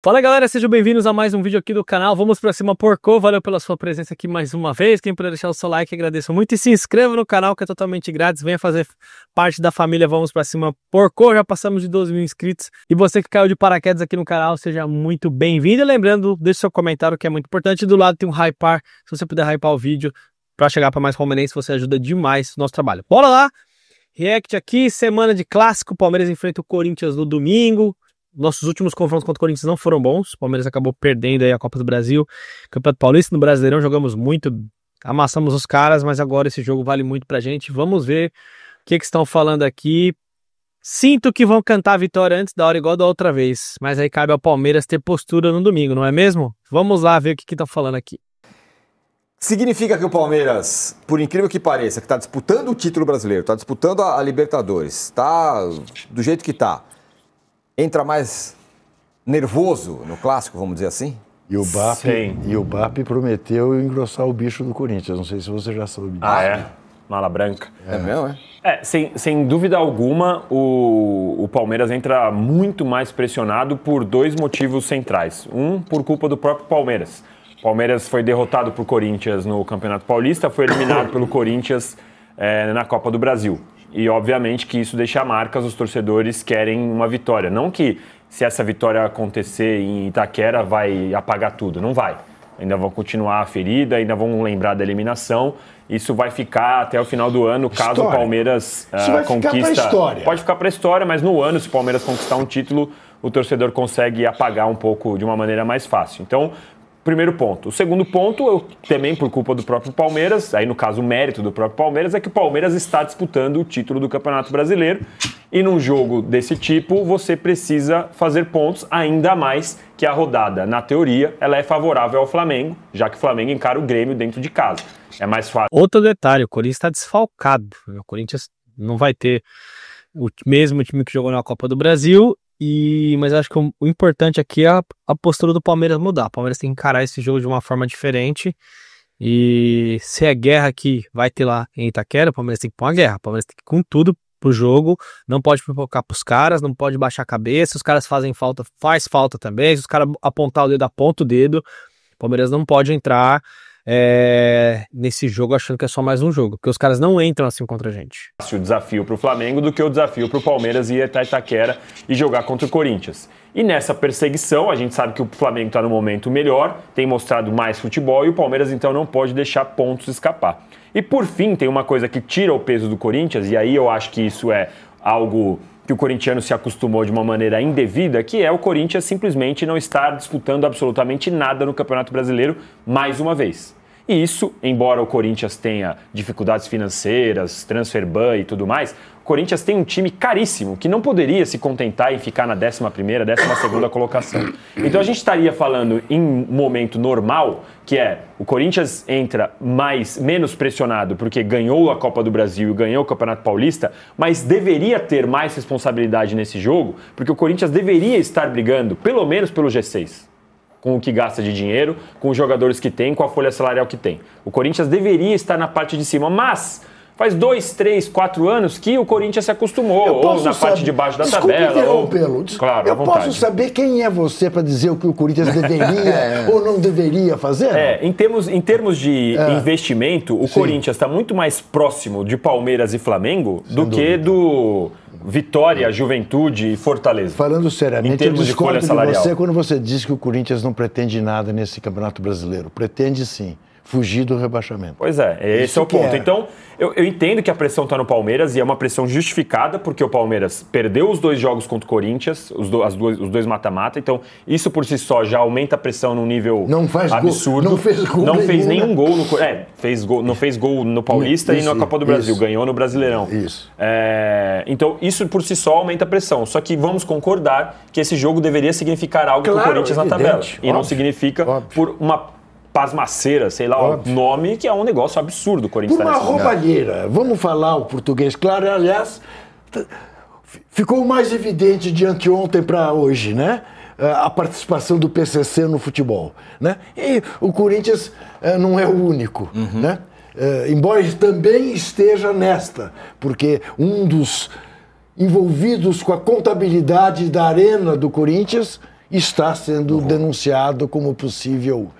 Fala galera, sejam bem-vindos a mais um vídeo aqui do canal. Vamos pra cima, porco. Valeu pela sua presença aqui mais uma vez. Quem puder deixar o seu like, agradeço muito. E se inscreva no canal, que é totalmente grátis. Venha fazer parte da família Vamos Pra Cima, porco. Já passamos de 12 mil inscritos. E você que caiu de paraquedas aqui no canal, seja muito bem-vindo. E lembrando, deixe seu comentário, que é muito importante. Do lado tem um hypar. Se você puder hypar o vídeo pra chegar pra mais palmeirenses, você ajuda demais o nosso trabalho. Bora lá! React aqui, semana de clássico. Palmeiras enfrenta o Corinthians no domingo. Nossos últimos confrontos contra o Corinthians não foram bons. O Palmeiras acabou perdendo aí a Copa do Brasil, Campeonato Paulista. No Brasileirão jogamos muito, amassamos os caras, mas agora esse jogo vale muito pra gente. Vamos ver o que estão falando aqui. Sinto que vão cantar a vitória antes da hora, igual da outra vez, mas aí cabe ao Palmeiras ter postura no domingo, não é mesmo? Vamos lá ver o que estão falando aqui. Significa que o Palmeiras, por incrível que pareça, que está disputando o título brasileiro, está disputando a Libertadores, está do jeito que está, entra mais nervoso no clássico, vamos dizer assim? E o BAP prometeu engrossar o bicho do Corinthians. Não sei se você já soube disso. Ah, é? Mala branca. É mesmo, é? Sem dúvida alguma, o Palmeiras entra muito mais pressionado por dois motivos centrais. Um, por culpa do próprio Palmeiras. O Palmeiras foi derrotado por Corinthians no Campeonato Paulista, foi eliminado pelo Corinthians na Copa do Brasil. E, obviamente, que isso deixa marcas, os torcedores querem uma vitória. Não que, se essa vitória acontecer em Itaquera, vai apagar tudo. Não vai. Ainda vão continuar a ferida, ainda vão lembrar da eliminação. Isso vai ficar até o final do ano, caso o Palmeiras conquista... Ficar pra história. Pode ficar para a história, mas no ano, se o Palmeiras conquistar um título, o torcedor consegue apagar um pouco de uma maneira mais fácil. Então, primeiro ponto. O segundo ponto, também por culpa do próprio Palmeiras, aí no caso o mérito do próprio Palmeiras, é que o Palmeiras está disputando o título do Campeonato Brasileiro e num jogo desse tipo você precisa fazer pontos, ainda mais que a rodada, na teoria, ela é favorável ao Flamengo, já que o Flamengo encara o Grêmio dentro de casa. É mais fácil. Outro detalhe, o Corinthians está desfalcado. O Corinthians não vai ter o mesmo time que jogou na Copa do Brasil. Mas acho que o importante aqui é a postura do Palmeiras mudar. O Palmeiras tem que encarar esse jogo de uma forma diferente. E se é guerra que vai ter lá em Itaquera, o Palmeiras tem que pôr uma guerra. O Palmeiras tem que ir com tudo pro jogo. Não pode pipocar pros caras, não pode baixar a cabeça. Se os caras fazem falta, faz falta também. Se os caras apontar o dedo, aponta o dedo. O Palmeiras não pode entrar nesse jogo achando que é só mais um jogo, porque os caras não entram assim contra a gente. O desafio para o Flamengo do que o desafio para o Palmeiras ir até Itaquera e jogar contra o Corinthians. E nessa perseguição, a gente sabe que o Flamengo está no momento melhor, tem mostrado mais futebol e o Palmeiras então não pode deixar pontos escapar. E por fim, tem uma coisa que tira o peso do Corinthians, e aí eu acho que isso é algo que o corintiano se acostumou de uma maneira indevida, que é o Corinthians simplesmente não estar disputando absolutamente nada no Campeonato Brasileiro mais uma vez. E isso, embora o Corinthians tenha dificuldades financeiras, transfer ban e tudo mais, o Corinthians tem um time caríssimo, que não poderia se contentar em ficar na 11ª, 12ª colocação. Então a gente estaria falando em um momento normal, que é o Corinthians entra menos pressionado porque ganhou a Copa do Brasil e ganhou o Campeonato Paulista, mas deveria ter mais responsabilidade nesse jogo, porque o Corinthians deveria estar brigando, pelo menos pelo G6. Com o que gasta de dinheiro, com os jogadores que tem, com a folha salarial que tem. O Corinthians deveria estar na parte de cima, mas faz 2, 3, 4 anos que o Corinthians se acostumou, ou na parte de baixo da tabela. Claro, eu posso saber quem é você para dizer o que o Corinthians deveria ou não deveria fazer? Em termos de investimento, o Corinthians está muito mais próximo de Palmeiras e Flamengo do que do Vitória, Juventude e Fortaleza. Falando seriamente, eu discordo de você quando você diz que o Corinthians não pretende nada nesse Campeonato Brasileiro. Pretende sim. Fugir do rebaixamento. Pois é, esse é o ponto. Então, eu entendo que a pressão está no Palmeiras e é uma pressão justificada porque o Palmeiras perdeu os 2 jogos contra o Corinthians, os dois mata-mata, então isso por si só já aumenta a pressão num nível absurdo. Não fez gol. Não fez nenhum gol não fez gol no Paulista e na Copa do Brasil, ganhou no Brasileirão. Isso. Então, isso por si só aumenta a pressão. Só que vamos concordar que esse jogo deveria significar algo para o Corinthians na tabela. E não significa por uma pasmaceira, sei lá, o nome, que é um negócio absurdo o Corinthians. Por uma roubalheira. Vamos falar o português claro. Aliás, ficou mais evidente de anteontem para hoje, né? A participação do PCC no futebol, né? E o Corinthians não é o único, né? Embora também esteja nesta, porque um dos envolvidos com a contabilidade da arena do Corinthians, está sendo denunciado como possível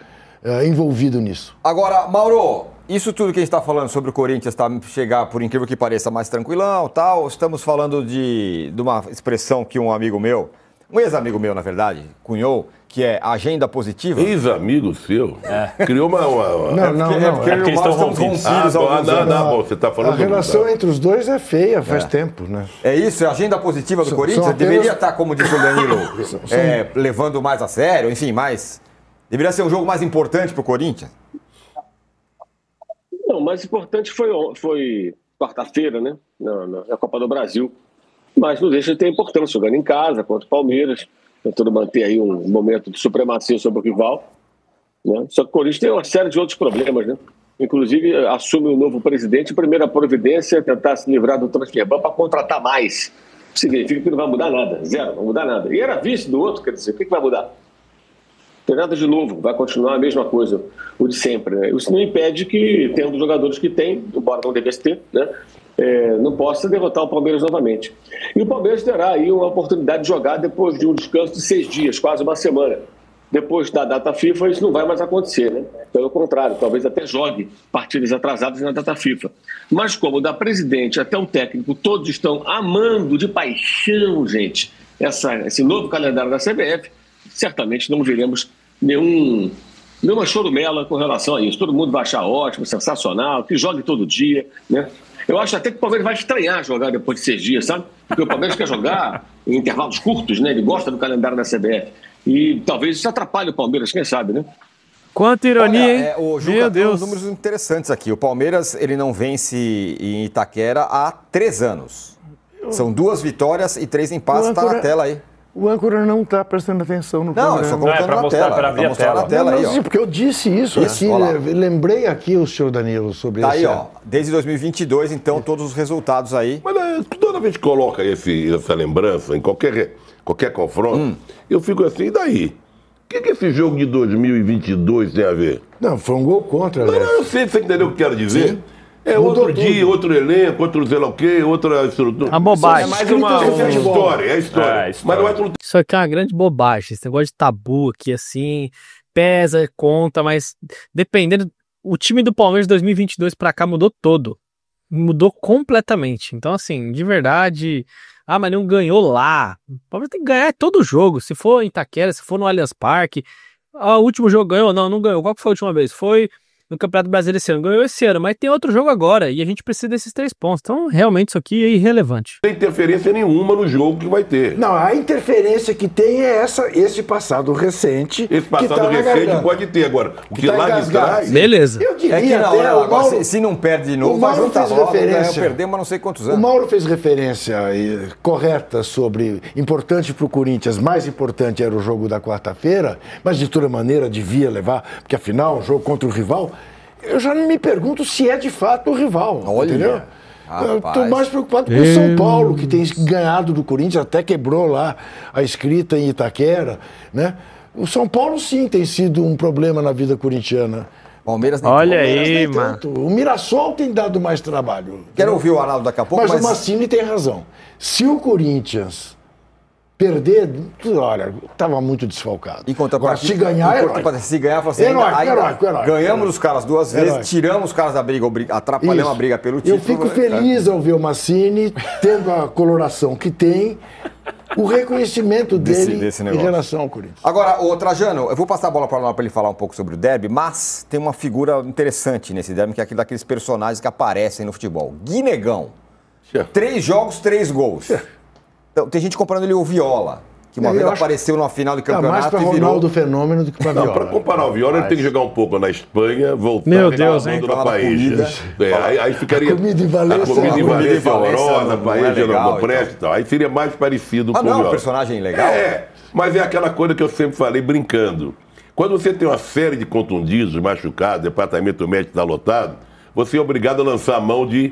envolvido nisso. Agora, Mauro, isso tudo que a gente está falando sobre o Corinthians chegar, por incrível que pareça, mais tranquilão, tal, estamos falando de uma expressão que um amigo meu, um ex-amigo meu, na verdade, cunhou, que é agenda positiva. Ex-amigo seu? Criou uma... Não. Porque eles estão rompidos. Bom, você está falando... A relação entre os dois é feia faz tempo, né? É isso, é a agenda positiva do Corinthians? apenas... Deveria estar, como disse o Danilo, levando mais a sério, enfim, mais... Deveria ser um jogo mais importante para o Corinthians? Não, o mais importante foi quarta-feira, né? Na Copa do Brasil. Mas não deixa de ter importância, jogando em casa contra o Palmeiras, tentando manter aí um momento de supremacia sobre o rival. Né? Só que o Corinthians tem uma série de outros problemas, né? Inclusive, assume o novo presidente, a primeira providência é tentar se livrar do transfer ban para contratar mais. Significa que não vai mudar nada, zero, não vai mudar nada. E era vice do outro, quer dizer, o que vai mudar? Não tem nada de novo, vai continuar a mesma coisa, o de sempre. Né? Isso não impede que, tendo os jogadores que tem, embora não devesse ter, né? Não possa derrotar o Palmeiras novamente. E o Palmeiras terá aí uma oportunidade de jogar depois de um descanso de 6 dias, quase uma semana. Depois da data FIFA, isso não vai mais acontecer, né? Pelo contrário, talvez até jogue partidas atrasadas na data FIFA. Mas como da presidente até o técnico, todos estão amando de paixão, gente, esse novo calendário da CBF, certamente não veremos nenhuma chorumela com relação a isso. Todo mundo vai achar ótimo, sensacional, que jogue todo dia, né? Eu acho até que o Palmeiras vai estranhar jogar depois de 6 dias, sabe? Porque o Palmeiras quer jogar em intervalos curtos, né? Ele gosta do calendário da CBF. E talvez isso atrapalhe o Palmeiras, quem sabe, né? Quanta ironia, hein? O Juca Meu tem Deus. uns números interessantes aqui. O Palmeiras, ele não vence em Itaquera há 3 anos. São 2 vitórias e 3 empates, tá na tela aí. O âncora não está prestando atenção no programa. Não, eu só colocando pra na mostrar, tela. pra abrir a mostrar tela. na tela aí, ó. Sim, porque eu disse isso aqui, olha lá. lembrei aqui o senhor Danilo sobre Tá isso. aí, ó. Desde 2022, então, todos os resultados aí. Mas toda vez que coloca essa lembrança em qualquer confronto, eu fico assim, e daí? O que esse jogo de 2022 tem a ver? Não, foi um gol contra, Não, Alex. eu sei, você entendeu o que eu quero dizer? Sim. É Mudou outro tudo. dia, outro elenco, outro sei lá o quê, outra estrutura. Uma bobagem. É mais uma Escritas de futebol. história, é história. História. Mas não é tudo. Isso aqui é uma grande bobagem. Esse negócio de tabu aqui, assim, pesa, conta, mas dependendo. O time do Palmeiras de 2022 pra cá mudou todo. Mudou completamente. Então, assim, de verdade. Ah, mas não ganhou lá. O Palmeiras tem que ganhar todo jogo. Se for em Itaquera, se for no Allianz Parque. O último jogo ganhou? Não ganhou. Qual que foi a última vez? Foi no Campeonato Brasileiro esse ano. Ganhou esse ano, mas tem outro jogo agora. E a gente precisa desses 3 pontos. Então, realmente, isso aqui é irrelevante. Não tem interferência nenhuma no jogo que vai ter. Não, a interferência que tem é esse passado recente. Esse que passado tá na recente garganta. pode ter. Agora, o que tá lá de engasgado. trás. Beleza. Eu diria É que não, até, não, o agora, Mauro, se não perde de novo, o vai Mauro juntar fez logo, referência. perdemos, mas não sei quantos O anos. Mauro fez referência correta sobre importante para o Corinthians, mais importante era o jogo da quarta-feira, mas de toda maneira devia levar, porque afinal, um jogo contra o rival, eu já me pergunto se é de fato o rival, Olha, entendeu? Eu rapaz. estou mais preocupado com o São Paulo, que tem ganhado do Corinthians, até quebrou lá a escrita em Itaquera, né? O São Paulo, sim, tem sido um problema na vida corintiana. Palmeiras nem Olha Palmeiras. aí, Nem mano. tanto. O Mirassol tem dado mais trabalho. Quero ouvir o Arnaldo daqui a pouco, Mas mas o Massini tem razão. Se o Corinthians perder, olha, estava muito desfalcado. Em contrapartida, Agora, se ganhar, é herói. se ganhar, fala assim, Heróico. ganhamos os caras 2 vezes, Heróico. tiramos os caras da briga, atrapalhamos Isso. a briga pelo título. Eu fico feliz ao ver o Massini tendo a coloração que tem, o reconhecimento dele desse em negócio. relação ao Corinthians. Agora, ô Trajano, eu vou passar a bola para ele falar um pouco sobre o derby, mas tem uma figura interessante nesse derby, que é aquele daqueles personagens que aparecem no futebol. Guinegão. 3 jogos, 3 gols. Então, tem gente comparando ele ao Viola, que uma Eu vez acho- apareceu numa final de Tá mais campeonato para e virou... Ronaldo Fenômeno do que para Não, Viola. para comparar o Viola, ele tem que jogar um pouco na Espanha, voltar Meu Deus, hein? na Falar da paella. comida. Aí ficaria. A comida em Valência- A comida em a comida em Valência é Valência horrorosa, não a é paella legal, não presta e tal. Aí seria mais parecido com o não, Viola. um personagem legal. Mas é aquela coisa que eu sempre falei brincando. Quando você tem uma série de contundidos, machucados, departamento médico está lotado, você é obrigado a lançar a mão de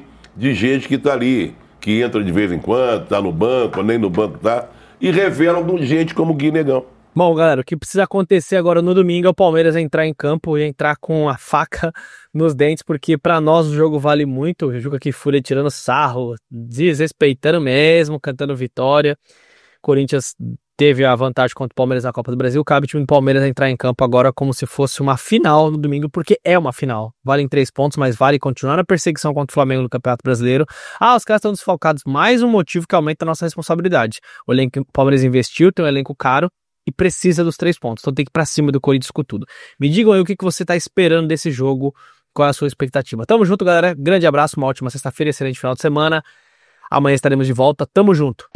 gente que está ali, que entra de vez em quando, está no banco, nem no banco está, e revela gente como o Guinegão. Bom, galera, o que precisa acontecer agora no domingo é o Palmeiras entrar em campo e entrar com a faca nos dentes, porque pra nós o jogo vale muito. O Juca Kfouri tirando sarro, desrespeitando mesmo, cantando vitória. Corinthians teve a vantagem contra o Palmeiras na Copa do Brasil, cabe o time do Palmeiras entrar em campo agora como se fosse uma final no domingo, porque é uma final. Valem 3 pontos, mas vale continuar na perseguição contra o Flamengo no Campeonato Brasileiro. Os caras estão desfalcados, mais um motivo que aumenta a nossa responsabilidade. O elenco que o Palmeiras investiu, tem um elenco caro e precisa dos 3 pontos, então tem que ir pra cima do Corinthians com tudo. Me digam aí o que você tá esperando desse jogo, qual é a sua expectativa. Tamo junto, galera, grande abraço, uma ótima sexta-feira, excelente final de semana. Amanhã estaremos de volta, tamo junto.